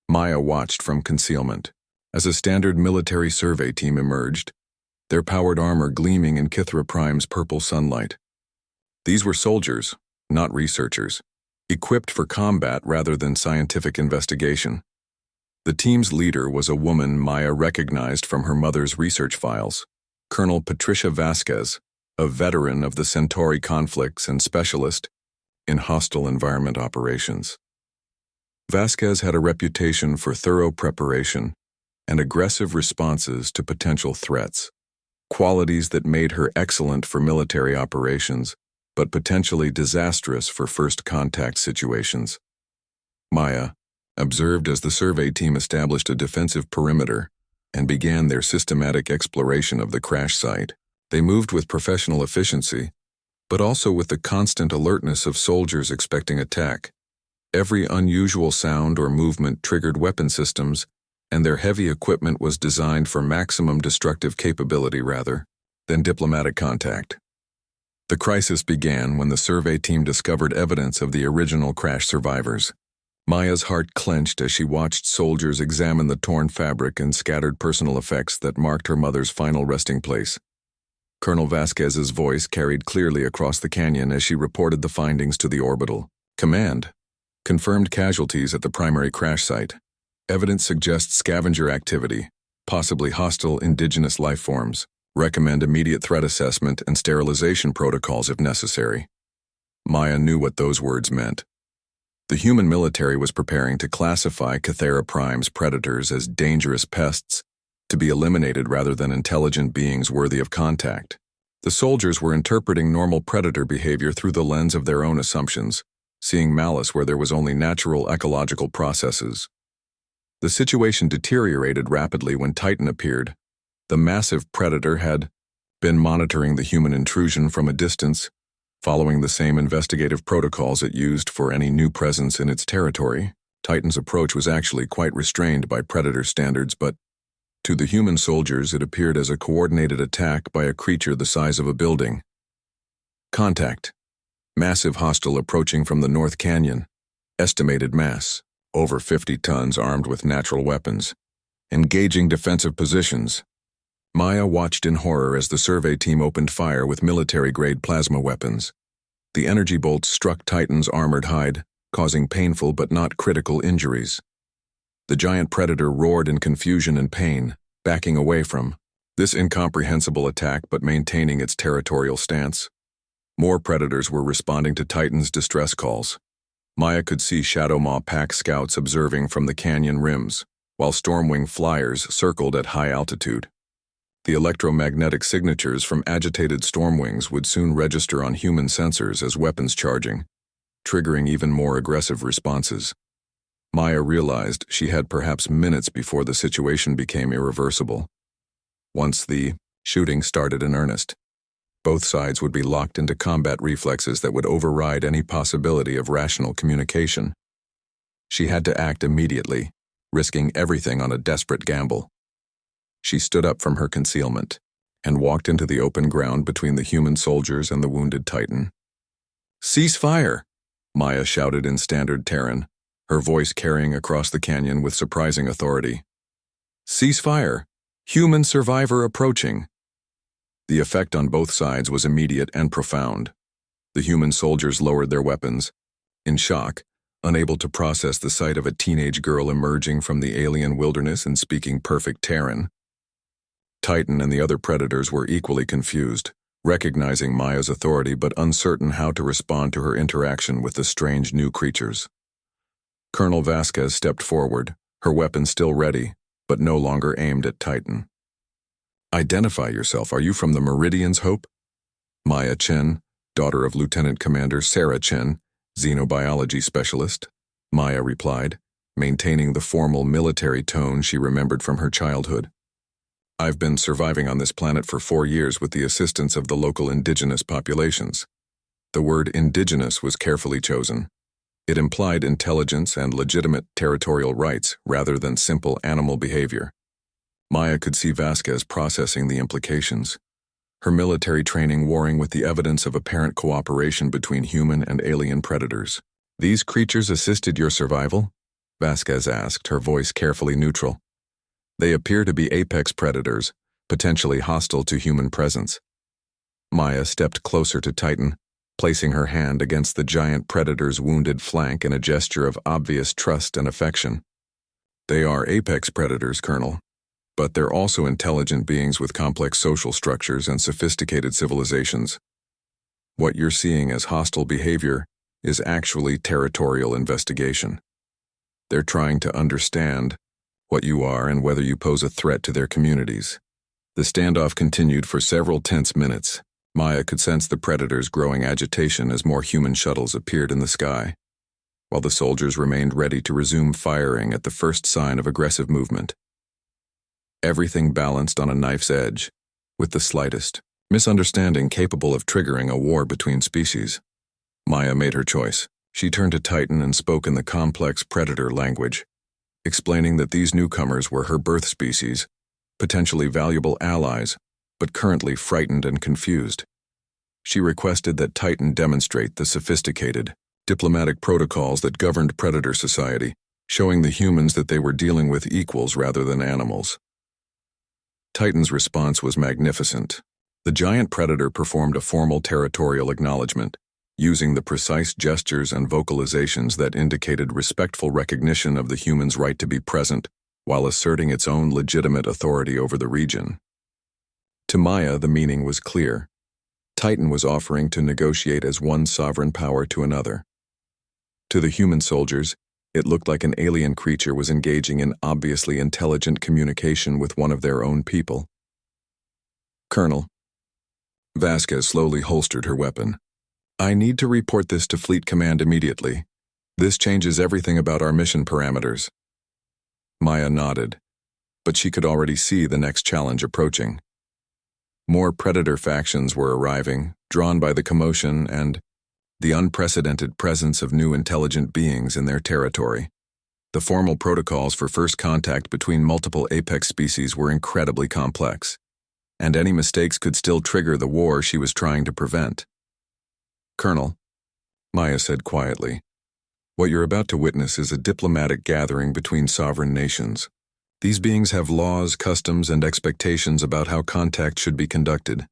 Maya watched from concealment as a standard military survey team emerged, their powered armor gleaming in Cathara Prime's purple sunlight. These were soldiers, not researchers, equipped for combat rather than scientific investigation. The team's leader was a woman Maya recognized from her mother's research files, Colonel Patricia Vasquez, a veteran of the Centauri conflicts and specialist in hostile environment operations. Vasquez had a reputation for thorough preparation and aggressive responses to potential threats, qualities that made her excellent for military operations, but potentially disastrous for first contact situations. Maya observed as the survey team established a defensive perimeter and began their systematic exploration of the crash site. They moved with professional efficiency, but also with the constant alertness of soldiers expecting attack. Every unusual sound or movement triggered weapon systems and their heavy equipment was designed for maximum destructive capability rather than diplomatic contact. The crisis began when the survey team discovered evidence of the original crash survivors. Maya's heart clenched as she watched soldiers examine the torn fabric and scattered personal effects that marked her mother's final resting place. Colonel Vasquez's voice carried clearly across the canyon as she reported the findings to the orbital command. Confirmed casualties at the primary crash site. Evidence suggests scavenger activity, possibly hostile indigenous life forms. Recommend immediate threat assessment and sterilization protocols if necessary. Maya knew what those words meant. The human military was preparing to classify Cathera Prime's predators as dangerous pests, to be eliminated rather than intelligent beings worthy of contact. The soldiers were interpreting normal predator behavior through the lens of their own assumptions, seeing malice where there was only natural ecological processes. The situation deteriorated rapidly when Titan appeared. The massive predator had been monitoring the human intrusion from a distance, following the same investigative protocols it used for any new presence in its territory. Titan's approach was actually quite restrained by predator standards, but to the human soldiers it appeared as a coordinated attack by a creature the size of a building. Contact. Massive hostile approaching from the North Canyon. Estimated mass, over 50 tons armed with natural weapons. Engaging defensive positions. Maya watched in horror as the survey team opened fire with military-grade plasma weapons. The energy bolts struck Titan's armored hide, causing painful but not critical injuries. The giant predator roared in confusion and pain, backing away from this incomprehensible attack but maintaining its territorial stance. More predators were responding to Titan's distress calls. Maya could see Shadow Maw pack scouts observing from the canyon rims, while Stormwing flyers circled at high altitude. The electromagnetic signatures from agitated Stormwings would soon register on human sensors as weapons charging, triggering even more aggressive responses. Maya realized she had perhaps minutes before the situation became irreversible. Once the shooting started in earnest, both sides would be locked into combat reflexes that would override any possibility of rational communication. She had to act immediately, risking everything on a desperate gamble. She stood up from her concealment and walked into the open ground between the human soldiers and the wounded Titan. "Cease fire!" Maya shouted in standard Terran, her voice carrying across the canyon with surprising authority. "Cease fire! Human survivor approaching!" The effect on both sides was immediate and profound. The human soldiers lowered their weapons, in shock, unable to process the sight of a teenage girl emerging from the alien wilderness and speaking perfect Terran. Titan and the other predators were equally confused, recognizing Maya's authority but uncertain how to respond to her interaction with the strange new creatures. Colonel Vasquez stepped forward, her weapon still ready, but no longer aimed at Titan. "Identify yourself. Are you from the Meridian's Hope?" Maya Chen, daughter of Lieutenant Commander Sarah Chen, xenobiology specialist, Maya replied, maintaining the formal military tone she remembered from her childhood. "I've been surviving on this planet for 4 years with the assistance of the local indigenous populations." The word indigenous was carefully chosen. It implied intelligence and legitimate territorial rights rather than simple animal behavior. Maya could see Vasquez processing the implications. Her military training warring with the evidence of apparent cooperation between human and alien predators. "These creatures assisted your survival?" Vasquez asked, her voice carefully neutral. "They appear to be apex predators, potentially hostile to human presence." Maya stepped closer to Titan, placing her hand against the giant predator's wounded flank in a gesture of obvious trust and affection. "They are apex predators, Colonel, but they're also intelligent beings with complex social structures and sophisticated civilizations. What you're seeing as hostile behavior is actually territorial investigation. They're trying to understand what you are and whether you pose a threat to their communities." The standoff continued for several tense minutes. Maya could sense the predators' growing agitation as more human shuttles appeared in the sky, while the soldiers remained ready to resume firing at the first sign of aggressive movement. Everything balanced on a knife's edge, with the slightest misunderstanding capable of triggering a war between species. Maya made her choice. She turned to Titan and spoke in the complex predator language. explaining that these newcomers were her birth species, potentially valuable allies, but currently frightened and confused. She requested that Titan demonstrate the sophisticated, diplomatic protocols that governed predator society, showing the humans that they were dealing with equals rather than animals. Titan's response was magnificent. The giant predator performed a formal territorial acknowledgement, using the precise gestures and vocalizations that indicated respectful recognition of the human's right to be present, while asserting its own legitimate authority over the region. To Maya, the meaning was clear. Titan was offering to negotiate as one sovereign power to another. To the human soldiers, it looked like an alien creature was engaging in obviously intelligent communication with one of their own people. "Colonel." Vasquez slowly holstered her weapon. "I need to report this to Fleet Command immediately. This changes everything about our mission parameters." Maya nodded, but she could already see the next challenge approaching. More predator factions were arriving, drawn by the commotion and the unprecedented presence of new intelligent beings in their territory. The formal protocols for first contact between multiple apex species were incredibly complex, and any mistakes could still trigger the war she was trying to prevent. "Colonel," Maya said quietly, "what you're about to witness is a diplomatic gathering between sovereign nations. These beings have laws, customs, and expectations about how contact should be conducted.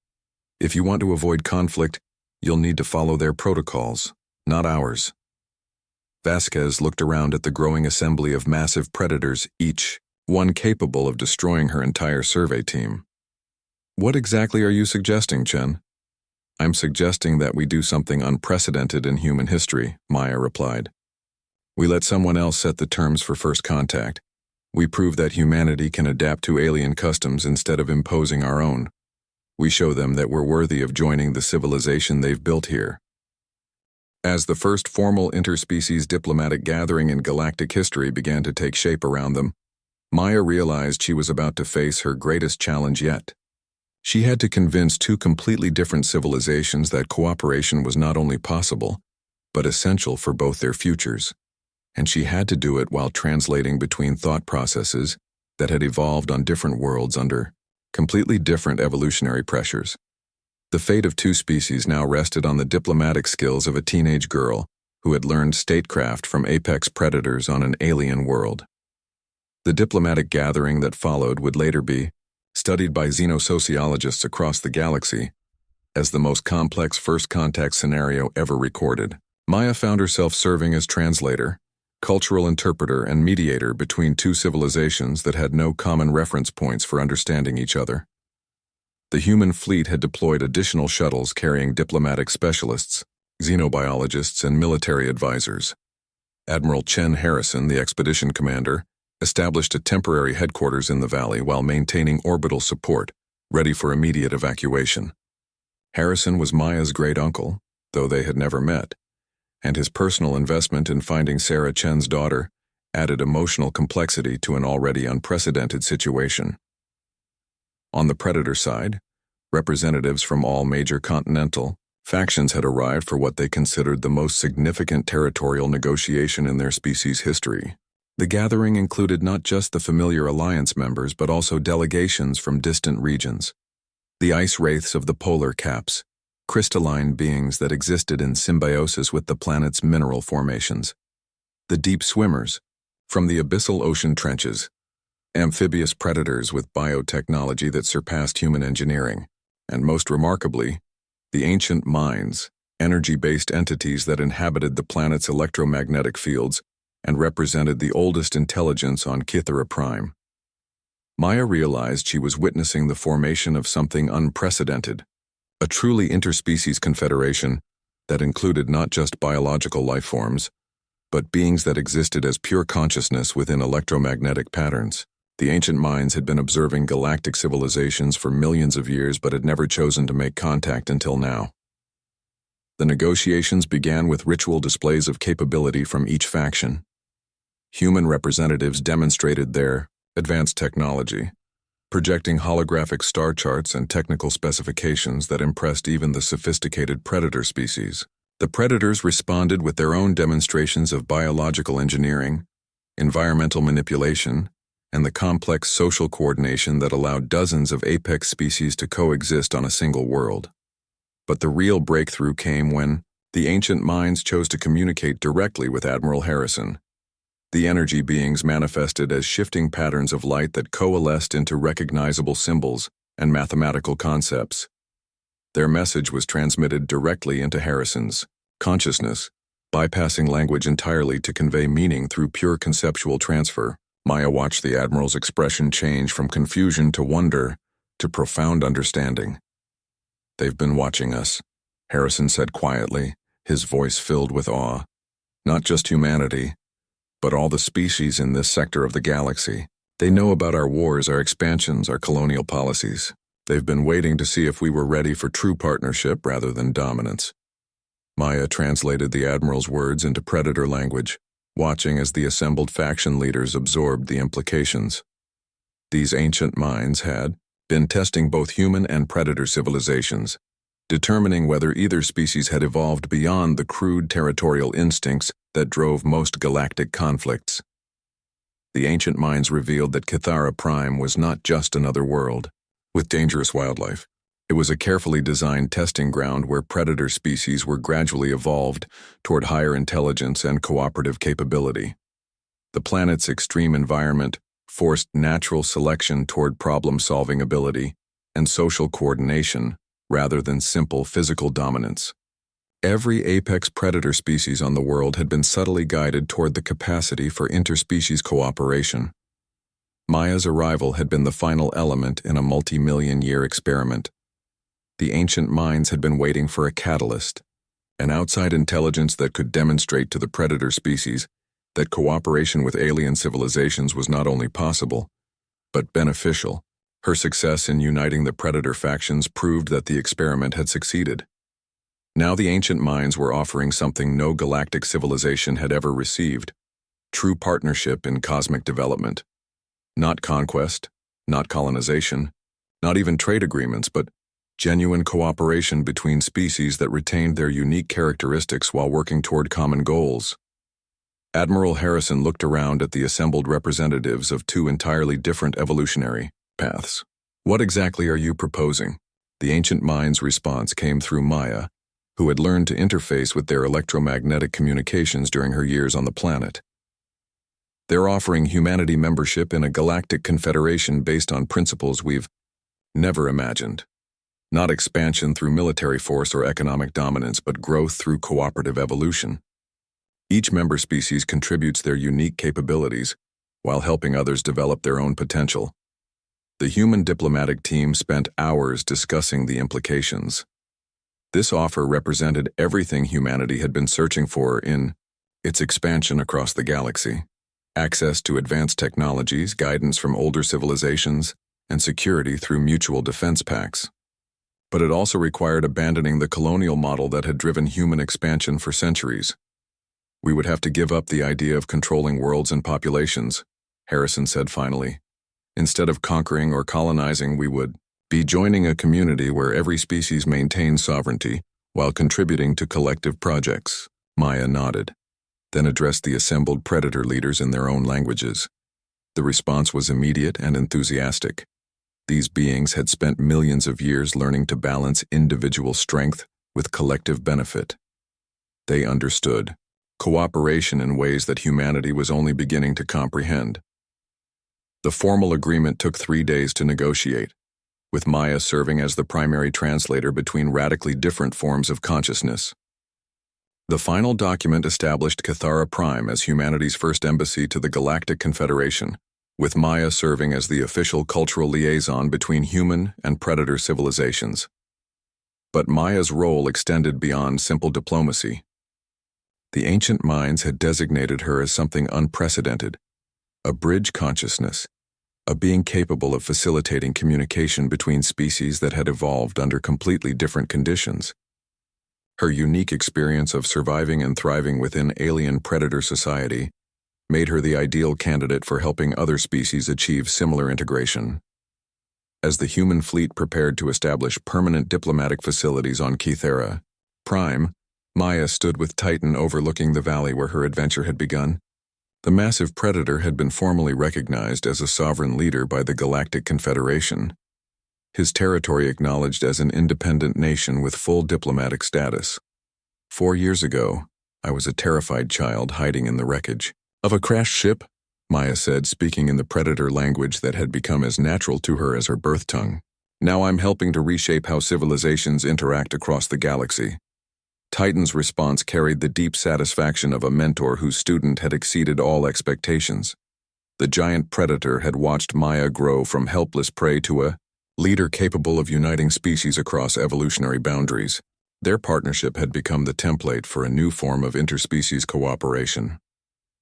If you want to avoid conflict, you'll need to follow their protocols, not ours." Vasquez looked around at the growing assembly of massive predators, each one capable of destroying her entire survey team. "What exactly are you suggesting, Chen?" "I'm suggesting that we do something unprecedented in human history," Maya replied. "We let someone else set the terms for first contact. We prove that humanity can adapt to alien customs instead of imposing our own. We show them that we're worthy of joining the civilization they've built here." As the first formal interspecies diplomatic gathering in galactic history began to take shape around them, Maya realized she was about to face her greatest challenge yet. She had to convince two completely different civilizations that cooperation was not only possible, but essential for both their futures. And she had to do it while translating between thought processes that had evolved on different worlds under completely different evolutionary pressures. The fate of two species now rested on the diplomatic skills of a teenage girl who had learned statecraft from apex predators on an alien world. The diplomatic gathering that followed would later be studied by xenosociologists across the galaxy as the most complex first contact scenario ever recorded. Maya found herself serving as translator, cultural interpreter, and mediator between two civilizations that had no common reference points for understanding each other. The human fleet had deployed additional shuttles carrying diplomatic specialists, xenobiologists, and military advisors. Admiral Chen Harrison, the expedition commander, established a temporary headquarters in the valley while maintaining orbital support, ready for immediate evacuation. Harrison was Maya's great-uncle, though they had never met, and his personal investment in finding Sarah Chen's daughter added emotional complexity to an already unprecedented situation. On the Predator side, representatives from all major continental factions had arrived for what they considered the most significant territorial negotiation in their species' history. The gathering included not just the familiar alliance members but also delegations from distant regions. The ice wraiths of the polar caps, crystalline beings that existed in symbiosis with the planet's mineral formations. The deep swimmers, from the abyssal ocean trenches. Amphibious predators with biotechnology that surpassed human engineering. And most remarkably, the ancient mines, energy-based entities that inhabited the planet's electromagnetic fields and represented the oldest intelligence on Kythera Prime. Maya realized she was witnessing the formation of something unprecedented. A truly interspecies confederation that included not just biological life forms, but beings that existed as pure consciousness within electromagnetic patterns. The ancient minds had been observing galactic civilizations for millions of years but had never chosen to make contact until now. The negotiations began with ritual displays of capability from each faction. Human representatives demonstrated their advanced technology, projecting holographic star charts and technical specifications that impressed even the sophisticated predator species. The predators responded with their own demonstrations of biological engineering, environmental manipulation, and the complex social coordination that allowed dozens of apex species to coexist on a single world. But the real breakthrough came when the ancient minds chose to communicate directly with Admiral Harrison. The energy beings manifested as shifting patterns of light that coalesced into recognizable symbols and mathematical concepts. Their message was transmitted directly into Harrison's consciousness, bypassing language entirely to convey meaning through pure conceptual transfer. Maya watched the Admiral's expression change from confusion to wonder to profound understanding. "They've been watching us," Harrison said quietly, his voice filled with awe. "Not just humanity, but all the species in this sector of the galaxy. They know about our wars, our expansions, our colonial policies. They've been waiting to see if we were ready for true partnership rather than dominance." Maya translated the Admiral's words into Predator language, watching as the assembled faction leaders absorbed the implications. These ancient minds had been testing both human and Predator civilizations, determining whether either species had evolved beyond the crude territorial instincts that drove most galactic conflicts. The ancient minds revealed that Cathara Prime was not just another world with dangerous wildlife. It was a carefully designed testing ground where Predator species were gradually evolved toward higher intelligence and cooperative capability. The planet's extreme environment forced natural selection toward problem-solving ability and social coordination rather than simple physical dominance. Every apex predator species on the world had been subtly guided toward the capacity for interspecies cooperation. Maya's arrival had been the final element in a multi-million-year experiment. The ancient minds had been waiting for a catalyst, an outside intelligence that could demonstrate to the predator species that cooperation with alien civilizations was not only possible, but beneficial. Her success in uniting the predator factions proved that the experiment had succeeded. Now the ancient minds were offering something no galactic civilization had ever received: true partnership in cosmic development. Not conquest, not colonization, not even trade agreements, but genuine cooperation between species that retained their unique characteristics while working toward common goals. Admiral Harrison looked around at the assembled representatives of two entirely different evolutionary paths. "What exactly are you proposing?" The ancient mind's response came through Maya, who had learned to interface with their electromagnetic communications during her years on the planet. "They're offering humanity membership in a galactic confederation based on principles we've never imagined. Not expansion through military force or economic dominance, but growth through cooperative evolution. Each member species contributes their unique capabilities while helping others develop their own potential." The human diplomatic team spent hours discussing the implications. This offer represented everything humanity had been searching for in its expansion across the galaxy: access to advanced technologies, guidance from older civilizations, and security through mutual defense pacts. But it also required abandoning the colonial model that had driven human expansion for centuries. "We would have to give up the idea of controlling worlds and populations," Harrison said finally. "Instead of conquering or colonizing, we would be joining a community where every species maintains sovereignty while contributing to collective projects." Maya nodded, then addressed the assembled predator leaders in their own languages. The response was immediate and enthusiastic. These beings had spent millions of years learning to balance individual strength with collective benefit. They understood cooperation in ways that humanity was only beginning to comprehend. The formal agreement took 3 days to negotiate, with Maya serving as the primary translator between radically different forms of consciousness. The final document established Cathara Prime as humanity's first embassy to the Galactic Confederation, with Maya serving as the official cultural liaison between human and predator civilizations. But Maya's role extended beyond simple diplomacy. The ancient minds had designated her as something unprecedented: a bridge consciousness, a being capable of facilitating communication between species that had evolved under completely different conditions. Her unique experience of surviving and thriving within alien predator society made her the ideal candidate for helping other species achieve similar integration. As the human fleet prepared to establish permanent diplomatic facilities on Cathara Prime, Maya stood with Titan overlooking the valley where her adventure had begun. The massive predator had been formally recognized as a sovereign leader by the Galactic Confederation, his territory acknowledged as an independent nation with full diplomatic status. 4 years ago, I was a terrified child hiding in the wreckage of a crashed ship, Maya said, speaking in the predator language that had become as natural to her as her birth tongue. Now I'm helping to reshape how civilizations interact across the galaxy. Titan's response carried the deep satisfaction of a mentor whose student had exceeded all expectations. The giant predator had watched Maya grow from helpless prey to a leader capable of uniting species across evolutionary boundaries. Their partnership had become the template for a new form of interspecies cooperation.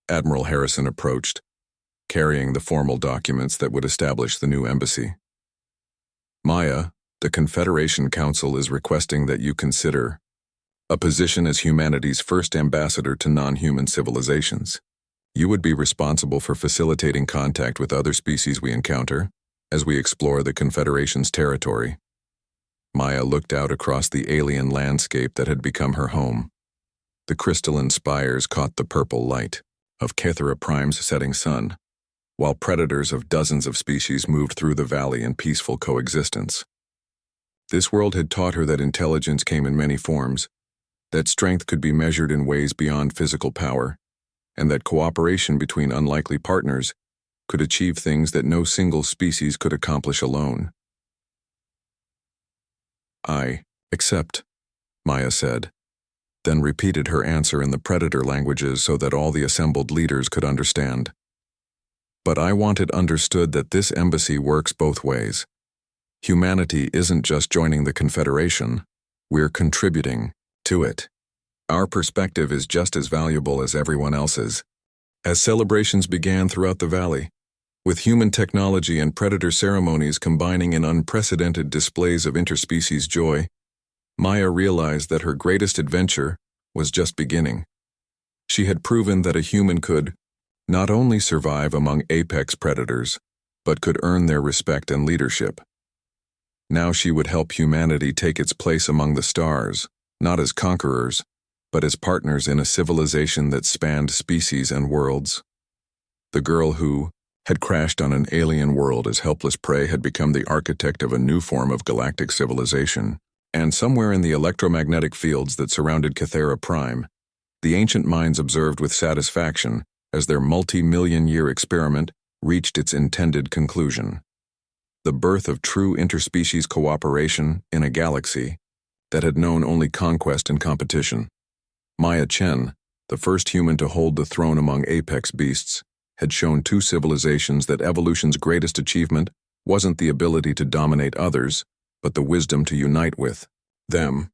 Admiral Harrison approached, carrying the formal documents that would establish the new embassy. Maya, the Confederation Council is requesting that you consider a position as humanity's first ambassador to non-human civilizations. You would be responsible for facilitating contact with other species we encounter as we explore the Confederation's territory. Maya looked out across the alien landscape that had become her home. The crystalline spires caught the purple light of Cathera Prime's setting sun, while predators of dozens of species moved through the valley in peaceful coexistence. This world had taught her that intelligence came in many forms, that strength could be measured in ways beyond physical power, and that cooperation between unlikely partners could achieve things that no single species could accomplish alone. I accept, Maya said, then repeated her answer in the predator languages so that all the assembled leaders could understand. But I want it understood that this embassy works both ways. Humanity isn't just joining the Confederation, we're contributing to it. Our perspective is just as valuable as everyone else's. As celebrations began throughout the valley, with human technology and predator ceremonies combining in unprecedented displays of interspecies joy, Maya realized that her greatest adventure was just beginning. She had proven that a human could not only survive among apex predators, but could earn their respect and leadership. Now she would help humanity take its place among the stars, not as conquerors, but as partners in a civilization that spanned species and worlds. The girl who had crashed on an alien world as helpless prey had become the architect of a new form of galactic civilization, and somewhere in the electromagnetic fields that surrounded Cathera Prime, the ancient minds observed with satisfaction as their multi-million-year experiment reached its intended conclusion. The birth of true interspecies cooperation in a galaxy that had known only conquest and competition. Maya Chen, the first human to hold the throne among apex beasts, had shown two civilizations that evolution's greatest achievement wasn't the ability to dominate others, but the wisdom to unite with them.